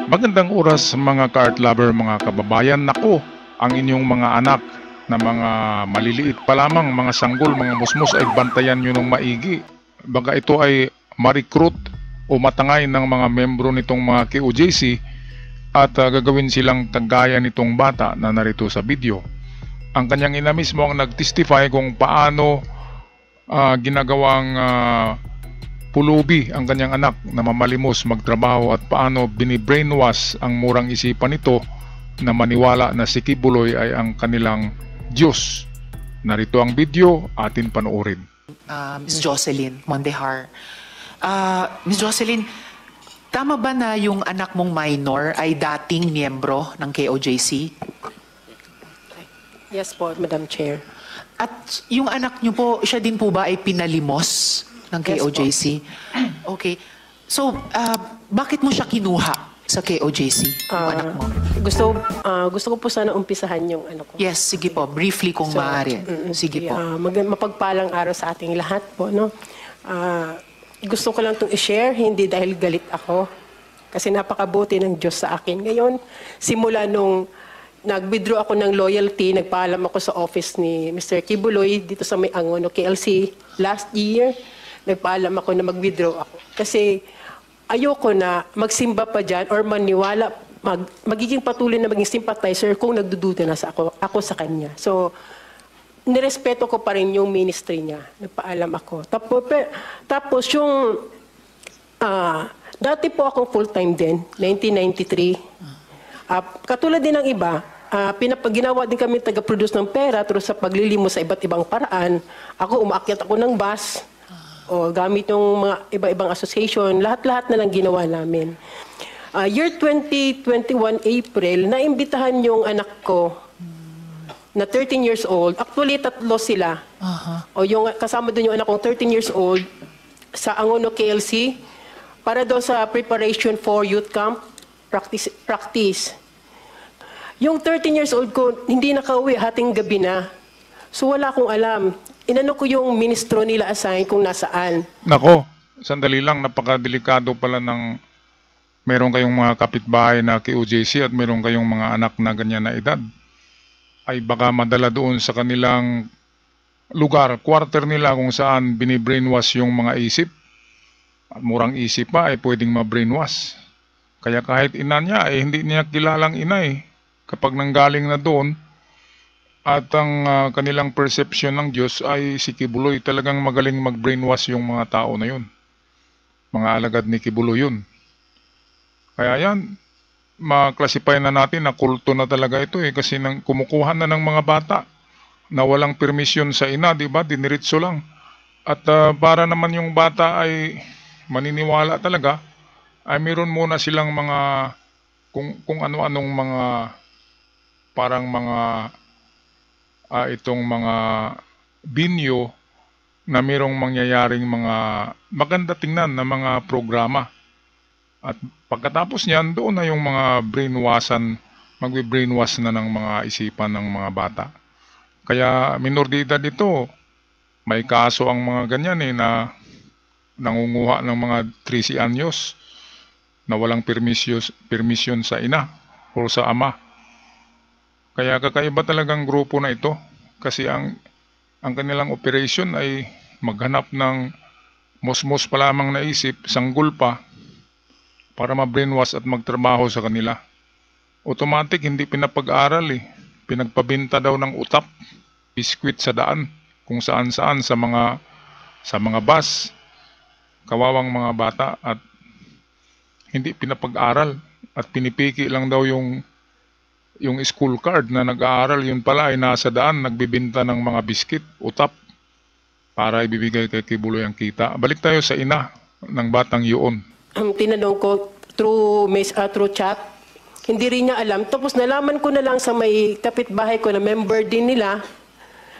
Magandang oras mga ka-art lover, mga kababayan. Nako, ang inyong mga anak na mga maliliit pa lamang, mga sanggol, mga musmus ay bantayan nyo ng maigi. Baka ito ay ma-recruit o matangay ng mga membro nitong mga KOJC at gagawin silang kagaya nitong bata na narito sa video. Ang kanyang ina mismo ang nag-testify kung paano ginagawang pulubi ang kanyang anak na mamalimos magtrabaho at paano binibrainwash ang murang isipan nito na maniwala na si Kibuloy ay ang kanilang Diyos. Narito ang video, atin panoorin. Ms. Jocelyn Mondehar. Ms. Jocelyn, tama ba na yung anak mong minor ay dating miyembro ng KOJC? Yes po, Madam Chair. At yung anak niyo po, siya din po ba ay pinalimos ng KOJC? Okay. So, bakit mo siya kinuha sa KOJC, yung anak mo? Gusto ko po sana umpisahan yung ano ko. Yes, sige po. Briefly kung maaari. Sige po. Mapagpalang araw sa ating lahat po, no? Gusto ko lang itong i-share, hindi dahil galit ako. Kasi napakabuti ng Diyos sa akin. Ngayon, simula nung nag-withdraw ako ng loyalty, nagpaalam ako sa office ni Mr. Kibuloy dito sa May Angono, KLC, last year, nagpaalam ako na mag-withdraw ako. Kasi ayoko na magsimba pa dyan or maniwala, magiging patuloy na maging sympathizer kung nagdududa na ako sa kanya. So, nirespeto ko pa rin yung ministry niya. Nagpaalam ako. Tapos yung, dati po akong full-time din, 1993. Katulad din ng iba, ginawa din kami taga-produce ng pera through sa paglilimos sa iba't ibang paraan. Ako, umaakyat ako ng bus, o gamit yung mga iba-ibang association, lahat-lahat na lang ginawa namin. Year 2021, April, naimbitahan yung anak ko na 13 years old. Actually, tatlo sila. O yung kasama doon yung anak kong 13 years old sa Angono KLC para daw sa preparation for youth camp practice. Yung 13 years old ko, hindi nakauwi, hating gabi na. So wala akong alam. Inano ko yung ministro nila assign kung nasaan. Nako, sandali lang, napakadelikado pala ng meron kayong mga kapitbahay na KOJC at meron kayong mga anak na ganyan na edad. Ay baka madala doon sa kanilang lugar, quarter nila kung saan binibrainwash yung mga isip. At murang isip pa ay pwedeng ma-brainwash. Kaya kahit ina niya, hindi niya kilalang ina kapag nanggaling na doon. At ang kanilang perception ng Diyos ay si Kibuloy talagang magaling mag-brainwash yung mga tao na yun. Mga alagad ni Kibuloy yun. Kaya yan, maklasify na natin na kulto na talaga ito kasi kumukuha na ng mga bata na walang permission sa ina, di ba? Diniritso lang. At para naman yung bata ay maniniwala talaga, ay meron muna silang mga kung ano-anong mga parang mga itong mga binyo na mayroong mangyayaring mga maganda tingnan na mga programa. At pagkatapos niyan, doon na yung mga magbe-brainwash na ng mga isipan ng mga bata. Kaya minor de edad ito, may kaso ang mga ganyan na nangunguha ng mga 13 anyos na walang permission sa ina o sa ama. Kaya kakaiba talagang grupo na ito kasi ang kanilang operation ay maghanap ng musmos pa lamang na isip, sanggol pa, para ma-brainwash at magtrabaho sa kanila. Automatic, hindi pinapag-aral Pinagpabinta daw ng utap, biskwit sa daan, kung saan-saan sa mga bus, kawawang mga bata at hindi pinapag-aral at pinipiki lang daw yung school card na nag-aaral, yun pala ay nasa daan, nagbibinta ng mga biskit, utap, para ibibigay kay Kibuloy ang kita. Balik tayo sa ina ng batang yun. Tinanong ko through chat, hindi rin niya alam. Tapos nalaman ko na lang sa may kapitbahay ko na member din nila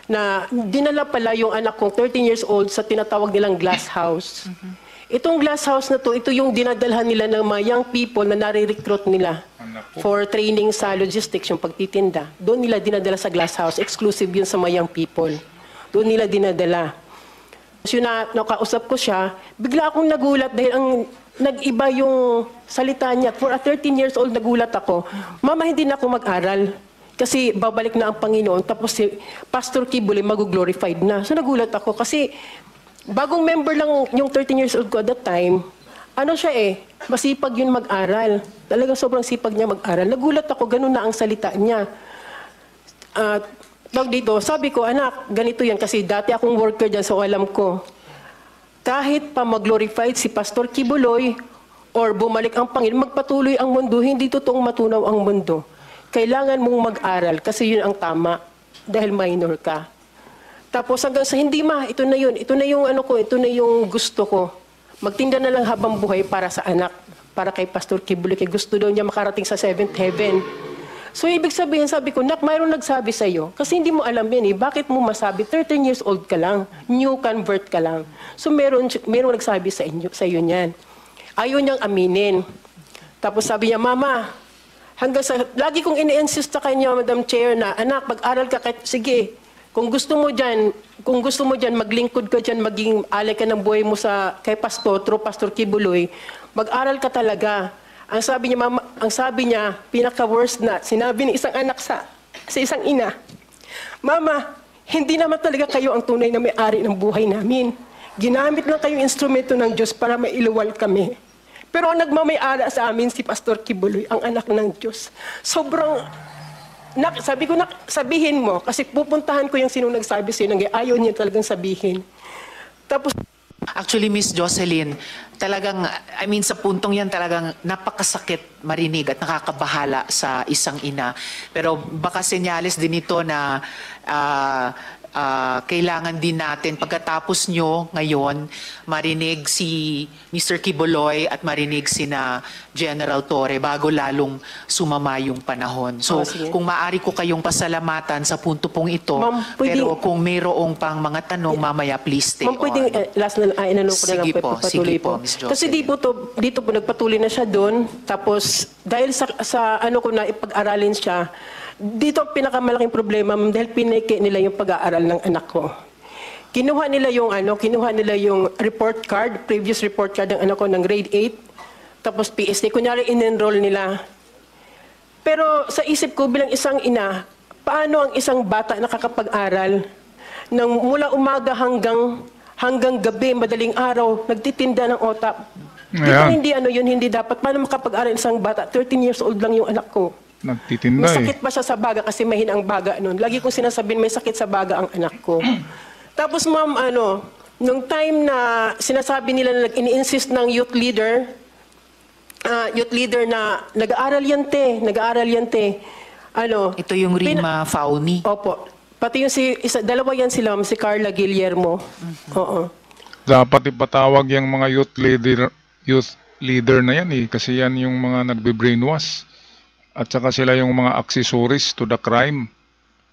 na dinala pala yung anak kong 13 years old sa tinatawag nilang glass house. Itong glass house na to, ito yung dinadalhan nila ng mga young people na nare-recruit nila for training sa logistics, yung pagtitinda. Doon nila dinadala sa glass house. Exclusive yun sa mga young people. Doon nila dinadala. So nakausap ko siya, bigla akong nagulat dahil nag-iba yung salita niya. For a 13 years old, nagulat ako. Mama, hindi na ako mag-aral. Kasi babalik na ang Panginoon. Tapos si Pastor Kibuloy mag-glorified na. So nagulat ako kasi bagong member lang yung 13 years old ko at that time. Ano siya masipag yun mag-aral. Talagang sobrang sipag niya mag-aral. Nagulat ako, ganun na ang salita niya. Dito, sabi ko, anak, ganito yan kasi dati akong worker dyan, so alam ko. Kahit pa mag-glorified si Pastor Kibuloy or bumalik ang Panginoon, magpatuloy ang mundo, hindi totoong matunaw ang mundo. Kailangan mong mag-aral kasi yun ang tama dahil minor ka. Tapos hanggang sa hindi ito na yun, ito na yung ano ko, ito na yung gusto ko. Magtinda na lang habang buhay para sa anak, para kay Pastor Kibuloy, kay gusto daw niya makarating sa 7th heaven. So ibig sabihin, sabi ko, nak, mayroong nagsabi sa iyo, kasi hindi mo alam yan bakit mo masabi, 13 years old ka lang, new convert ka lang. So merong nagsabi sa iyo niyan. Ayaw niyang aminin. Tapos sabi niya, mama, lagi kong ini-insist sa kanya, Madam Chair, na anak, mag-aral ka, sige, kung gusto mo dyan, maglingkod ka dyan, maging alay ka ng buhay mo kay Pastor, through Pastor Kibuloy, mag-aral ka talaga. Ang sabi niya, mama, pinaka-worst na, sinabi ni isang anak sa isang ina, mama, hindi naman talaga kayo ang tunay na may-ari ng buhay namin. Ginamit lang kayong instrumento ng Diyos para mailuwal kami. Pero ang nagmamay-ari sa amin si Pastor Kibuloy, ang anak ng Diyos. Sobrang, sabi ko, sabihin mo, kasi pupuntahan ko yung sinong nagsabi sa'yo, ayaw niya talagang sabihin. Tapos, Actually, Miss Jocelyn, talagang, sa puntong yan talagang napakasakit marinig at nakakabahala sa isang ina. Pero baka senyales din ito na kailangan din natin pagkatapos nyo ngayon marinig si Mr. Kibuloy at marinig si na General Torre bago lalong sumama yung panahon. So kung maaari ko kayong pasalamatan sa punto pong ito, pero kung mayroong pang mga tanong mamaya please stay on. Pwedeng last na inanong ko na lang sige po, Ms. Jocelyn. Kasi dito po nagpatuloy na siya doon, tapos dahil sa ano ko na ipag-aralin siya, dito pinakamalaking problema dahil pinike nila yung pag-aaral ng anak ko. Kinuha nila yung report card, previous report card ng anak ko ng grade 8, tapos PST, kunyari in-enroll nila. Pero sa isip ko bilang isang ina, paano ang isang bata nakakapag-aral ng mula umaga hanggang gabi, madaling araw, nagtitinda ng otap? Hindi dapat. Paano makapag-aral isang bata? 13 years old lang yung anak ko. Nagtitinda May sakit pa siya sa baga kasi mahina ang baga noon. Lagi kong sinasabihin, may sakit sa baga ang anak ko. Tapos ma'am, nung time na sinasabi nila na ini-insist ng youth leader na nag-aaral yan te. Ito yung Rima Fauni. Opo. Pati yung dalawa yan sila, si Carla Guillermo. Oo. Dapat ipatawag yung mga youth leader na yan kasi yan yung mga nagbe-brainwash. At saka sila yung mga accessories to the crime.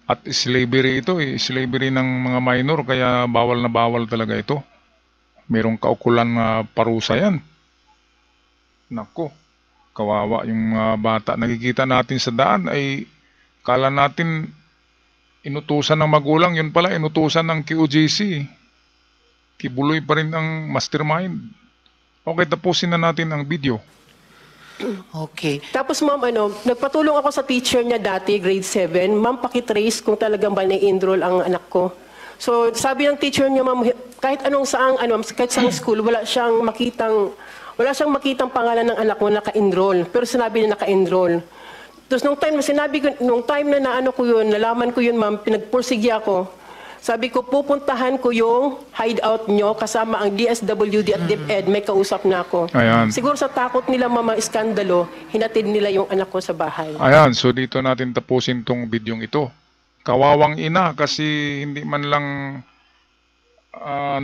At slavery ito slavery ng mga minor, kaya bawal na bawal talaga ito. Merong kaukulan na parusa yan. Nako, kawawa yung mga bata. Nakikita natin sa daan ay kala natin inutusan ng magulang, yun pala inutusan ng QJC. Kibuloy pa rin ang mastermind. Okay, tapusin na natin ang video. Okay. Tapos ma'am, nagpatulong ako sa teacher niya dati, grade 7. Ma'am, pakitrace kung talagang ba na-enroll ang anak ko. So, sabi ng teacher niya, ma'am, kahit saang school, wala siyang makitang pangalan ng anak mo naka-enroll. Pero sinabi niya naka-enroll. Tapos nung time na nalaman ko yun, ma'am, pinagpursigi ako. Sabi ko, pupuntahan ko yung hideout nyo kasama ang DSWD at DepEd. May kausap na ako. Ayan. Siguro sa takot nila iskandalo, hinatid nila yung anak ko sa bahay. Ayan, so dito natin tapusin tong bidyong ito. Kawawang ina kasi hindi man lang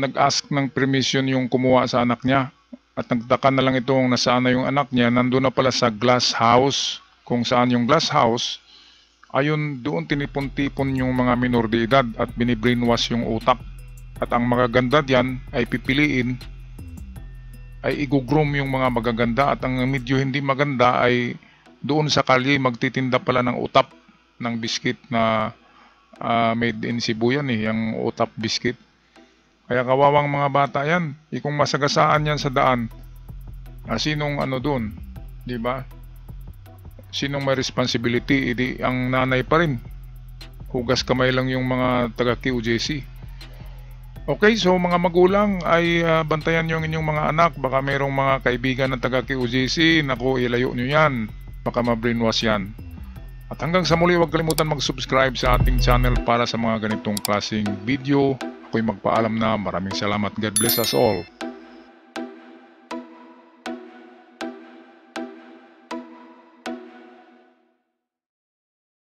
nag-ask ng permission yung kumuha sa anak niya. At nagtaka na lang itong nasaan na yung anak niya. Nandun na pala sa glass house. Kung saan yung glass house, ayun, doon tinipon-tipon yung mga minor de edad at binibrainwash yung utak. At ang magaganda diyan ay pipiliin, ay igugroom yung mga magaganda, at ang medyo hindi maganda ay doon sa kalye magtitinda pala ng utap ng biskit na made in Cebu yan yung utap biskit. Kaya kawawang mga bata yan. Kung masagasaan yan sa daan, sinong doon? Di ba? Sinong may responsibility? Idi ang nanay pa rin. Hugas kamay lang yung mga taga QJC. Okay, so mga magulang ay bantayan nyo ang inyong mga anak. Baka mayroong mga kaibigan ng taga QJC. Naku, ilayo nyo yan. Baka ma-brainwash yan. At hanggang sa muli, huwag kalimutan mag-subscribe sa ating channel para sa mga ganitong klaseng video. Ako'y magpaalam na. Maraming salamat. God bless us all.